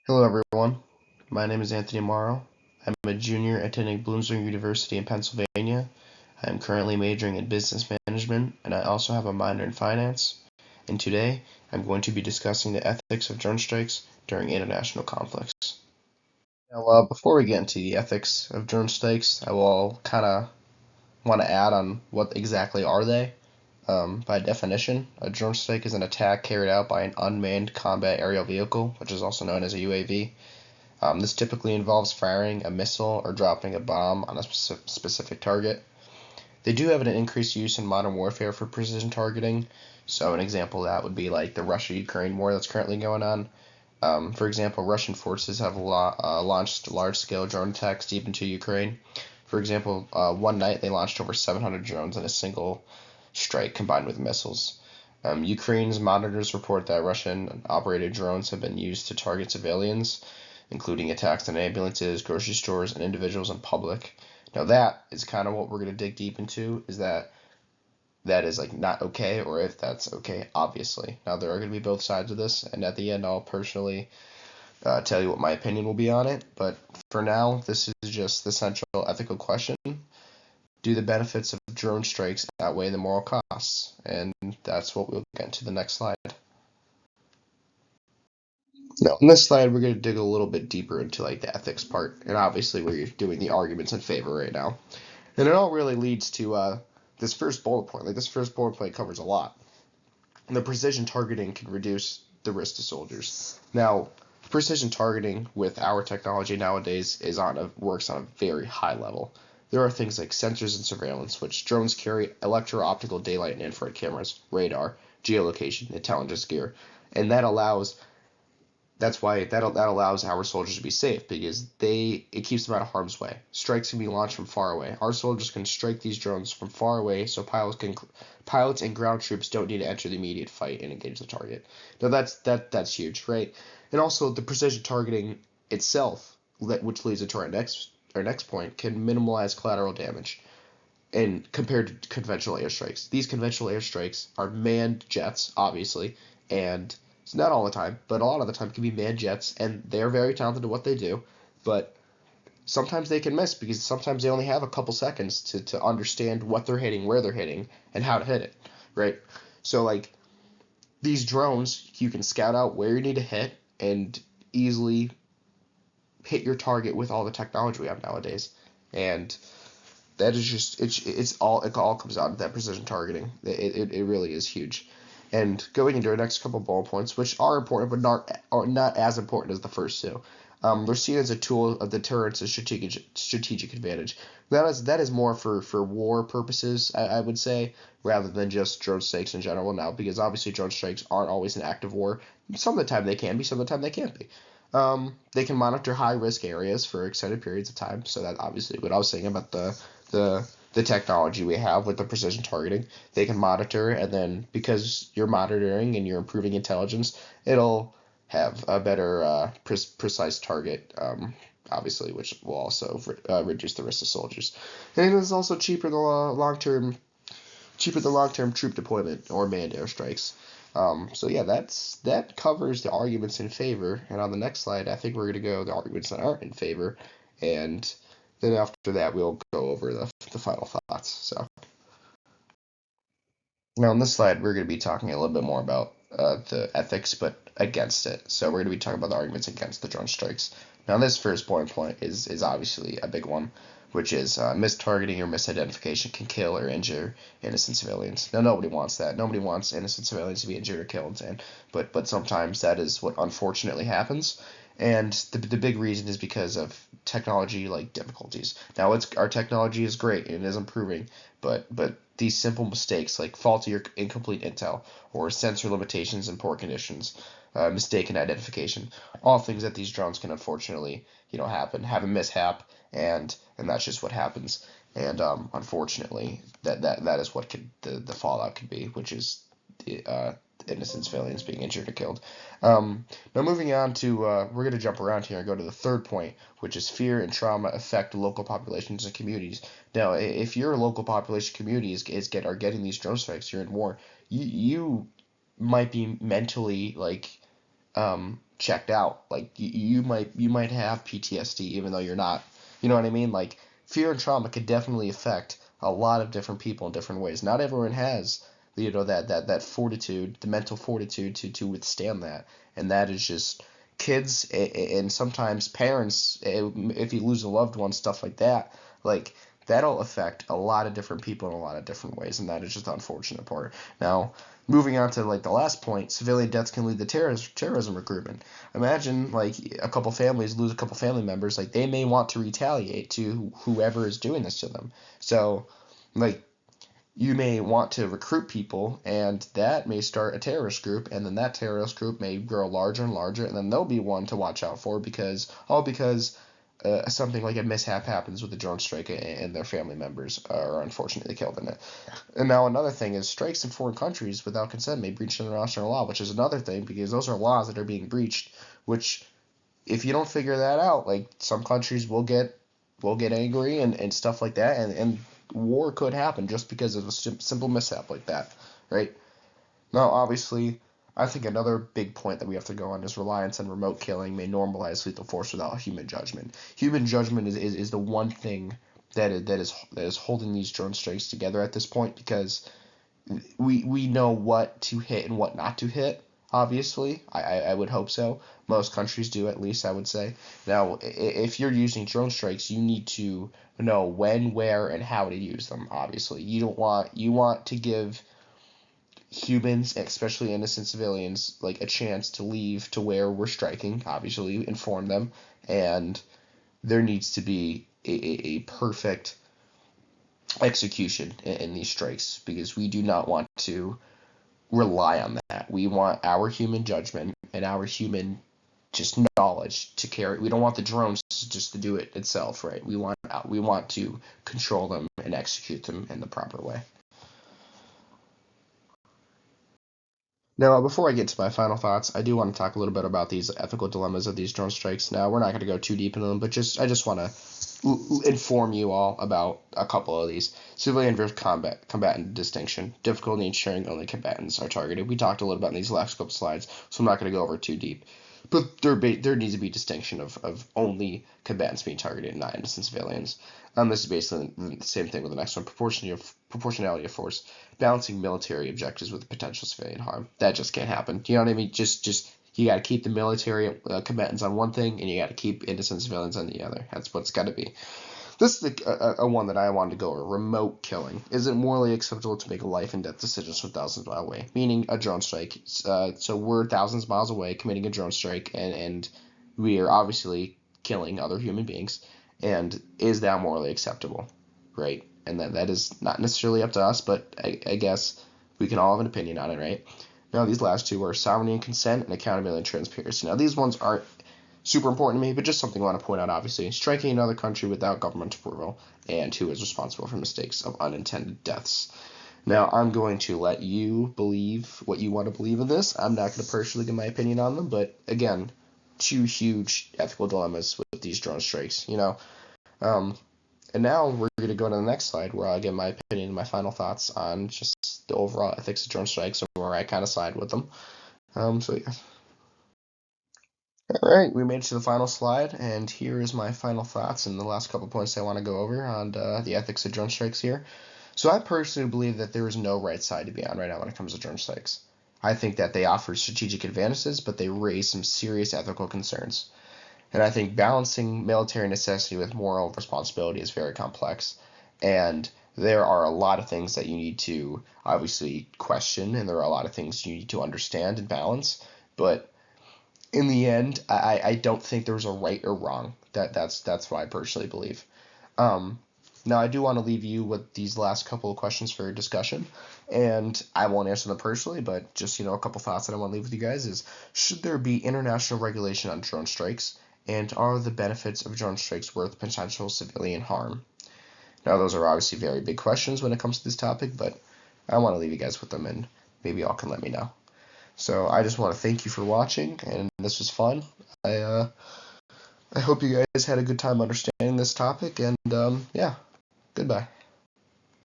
Hello, everyone. My name is Anthony Morrow. I'm a junior attending Bloomsburg University in Pennsylvania. I am currently majoring in business management, and I also have a minor in finance. And today, I'm going to be discussing the ethics of drone strikes during international conflicts. Now, before we get into the ethics of drone strikes, I will kind of want to add on what exactly are they. By definition, a drone strike is an attack carried out by an unmanned combat aerial vehicle, which is also known as a UAV. This typically involves firing a missile or dropping a bomb on a specific target. They do have an increased use in modern warfare for precision targeting. So an example of that would be like the Russia-Ukraine war that's currently going on. For example, Russian forces have launched large-scale drone attacks deep into Ukraine. For example, one night they launched over 700 drones in a single strike combined with missiles. Ukraine's monitors report that Russian-operated drones have been used to target civilians, including attacks on ambulances, grocery stores, and individuals in public. Now that is kind of what we're going to dig deep into, is that is like not okay, or if that's okay, obviously. Now there are going to be both sides of this, and at the end I'll personally tell you what my opinion will be on it. But for now, this is just the central ethical question. Do the benefits of drone strikes outweigh the moral costs? And that's what we'll get into the next slide. Now, in this slide, we're going to dig a little bit deeper into like the ethics part, and obviously we're doing the arguments in favor right now. And it all really leads to this first bullet point. Like this first bullet point covers a lot. And the precision targeting can reduce the risk to soldiers. Now, precision targeting with our technology nowadays works on a very high level. There are things like sensors and surveillance, which drones carry electro-optical daylight and infrared cameras, radar, geolocation, intelligence gear, and that's why that allows our soldiers to be safe, because it keeps them out of harm's way. Strikes can be launched from far away. Our soldiers can strike these drones from far away, so pilots and ground troops don't need to enter the immediate fight and engage the target. Now that's huge, right? And also the precision targeting itself, which leads into our next point, can minimize collateral damage and compared to conventional airstrikes. These conventional airstrikes are manned jets, obviously, and it's not all the time, but a lot of the time it can be manned jets, and they're very talented at what they do, but sometimes they can miss because sometimes they only have a couple seconds to understand what they're hitting, where they're hitting, and how to hit it, right? So, like, these drones, you can scout out where you need to hit and easily hit your target with all the technology we have nowadays. And that is just it all comes down to that precision targeting. It really is huge. And going into our next couple bullet points, which are important but not as important as the first two, they're seen as a tool of deterrence and strategic advantage. That is more for war purposes, I would say, rather than just drone strikes in general now, because obviously drone strikes aren't always an active war. Some of the time they can be, some of the time they can't be. They can monitor high risk areas for extended periods of time. So that obviously what I was saying about the technology we have with the precision targeting, they can monitor, and then because you're monitoring and you're improving intelligence, it'll have a better precise target, obviously, which will also reduce the risk to soldiers. And it's also cheaper than long-term troop deployment or manned airstrikes. So yeah, that covers the arguments in favor. And on the next slide, I think we're going to go the arguments that aren't in favor, and then after that, we'll go over the final thoughts. So now on this slide, we're going to be talking a little bit more about the ethics, but against it. So we're going to be talking about the arguments against the drone strikes. Now this first point is obviously a big one, which is mistargeting or misidentification can kill or injure innocent civilians. Now nobody wants that. Nobody wants innocent civilians to be injured or killed, but sometimes that is what unfortunately happens. And the big reason is because of technology like difficulties. Now our technology is great and it is improving, but these simple mistakes like faulty or incomplete intel or sensor limitations and poor conditions, mistaken identification, all things that these drones can unfortunately have a mishap, and that's just what happens. And unfortunately, that is what the fallout could be, which is the innocent civilians being injured or killed. Now moving on to we're going to jump around here and go to the third point, which is fear and trauma affect local populations and communities. Now, if your local population community are getting these drone strikes, you're in war, you might be mentally like checked out. Like you might have PTSD even though you're not. You know what I mean? Like fear and trauma could definitely affect a lot of different people in different ways. Not everyone has that fortitude, the mental fortitude to withstand that, and that is just kids and sometimes parents. If you lose a loved one, stuff like that, like that'll affect a lot of different people in a lot of different ways, and that is just the unfortunate part. Now, moving on to like the last point, civilian deaths can lead to terrorism recruitment. Imagine like a couple families lose a couple family members, like they may want to retaliate to whoever is doing this to them. So, like you may want to recruit people, and that may start a terrorist group, and then that terrorist group may grow larger and larger, and then they'll be one to watch out for because something like a mishap happens with a drone strike and their family members are unfortunately killed in it. And now another thing is strikes in foreign countries without consent may breach international law, which is another thing because those are laws that are being breached, which if you don't figure that out, like some countries will get angry and stuff like that, and war could happen just because of a simple mishap like that, right? Now, obviously, I think another big point that we have to go on is reliance on remote killing may normalize lethal force without human judgment. Human judgment is the one thing that is holding these drone strikes together at this point because we know what to hit and what not to hit. Obviously, I would hope so. Most countries do, at least I would say. Now, if you're using drone strikes, you need to know when, where, and how to use them. Obviously, you want to give humans, especially innocent civilians, like a chance to leave to where we're striking. Obviously, inform them, and there needs to be a perfect execution in these strikes because we do not want to rely on that. We want our human judgment and our human just knowledge to carry. We don't want the drones just to do it itself, right? We want to control them and execute them in the proper way. Now, before I get to my final thoughts, I do want to talk a little bit about these ethical dilemmas of these drone strikes. Now, we're not going to go too deep into them, but I just want to inform you all about a couple of these. Civilian versus combatant distinction. Difficulty in ensuring only combatants are targeted. We talked a little about in these last couple slides, so I'm not going to go over too deep. But there needs to be distinction of only combatants being targeted, not innocent civilians. This is basically the same thing with the next one. Proportionality of force. Balancing military objectives with potential civilian harm. That just can't happen. You know what I mean? Just you got to keep the military combatants on one thing, and you got to keep innocent civilians on the other. That's what's got to be. This is a one that I wanted to go over. Remote killing. Is it morally acceptable to make life and death decisions from thousands of miles away? Meaning a drone strike. So we're thousands of miles away committing a drone strike, and we are obviously killing other human beings. And is that morally acceptable? Right? And that is not necessarily up to us, but I guess we can all have an opinion on it, right? Now, these last two are sovereignty and consent and accountability and transparency. Now, these ones aren't super important to me, but just something I want to point out, obviously. Striking another country without government approval, and who is responsible for mistakes of unintended deaths. Now, I'm going to let you believe what you want to believe in this. I'm not going to personally give my opinion on them, but again, two huge ethical dilemmas with these drone strikes, you know. And now we're going to go to the next slide where I'll give my opinion and my final thoughts on just the overall ethics of drone strikes and where I kind of side with them. So yeah. All right, we made it to the final slide, and here is my final thoughts and the last couple points I want to go over on the ethics of drone strikes here. So I personally believe that there is no right side to be on right now when it comes to drone strikes. I think that they offer strategic advantages, but they raise some serious ethical concerns. And I think balancing military necessity with moral responsibility is very complex. And there are a lot of things that you need to obviously question, and there are a lot of things you need to understand and balance. But in the end, I don't think there's a right or wrong. That's what I personally believe. Um, Now, I do want to leave you with these last couple of questions for discussion, and I won't answer them personally, but just a couple thoughts that I want to leave with you guys is: should there be international regulation on drone strikes, and are the benefits of drone strikes worth potential civilian harm? Now, those are obviously very big questions when it comes to this topic, but I want to leave you guys with them, and maybe y'all can let me know. So I just want to thank you for watching, and this was fun. I hope you guys had a good time understanding this topic, and yeah, goodbye.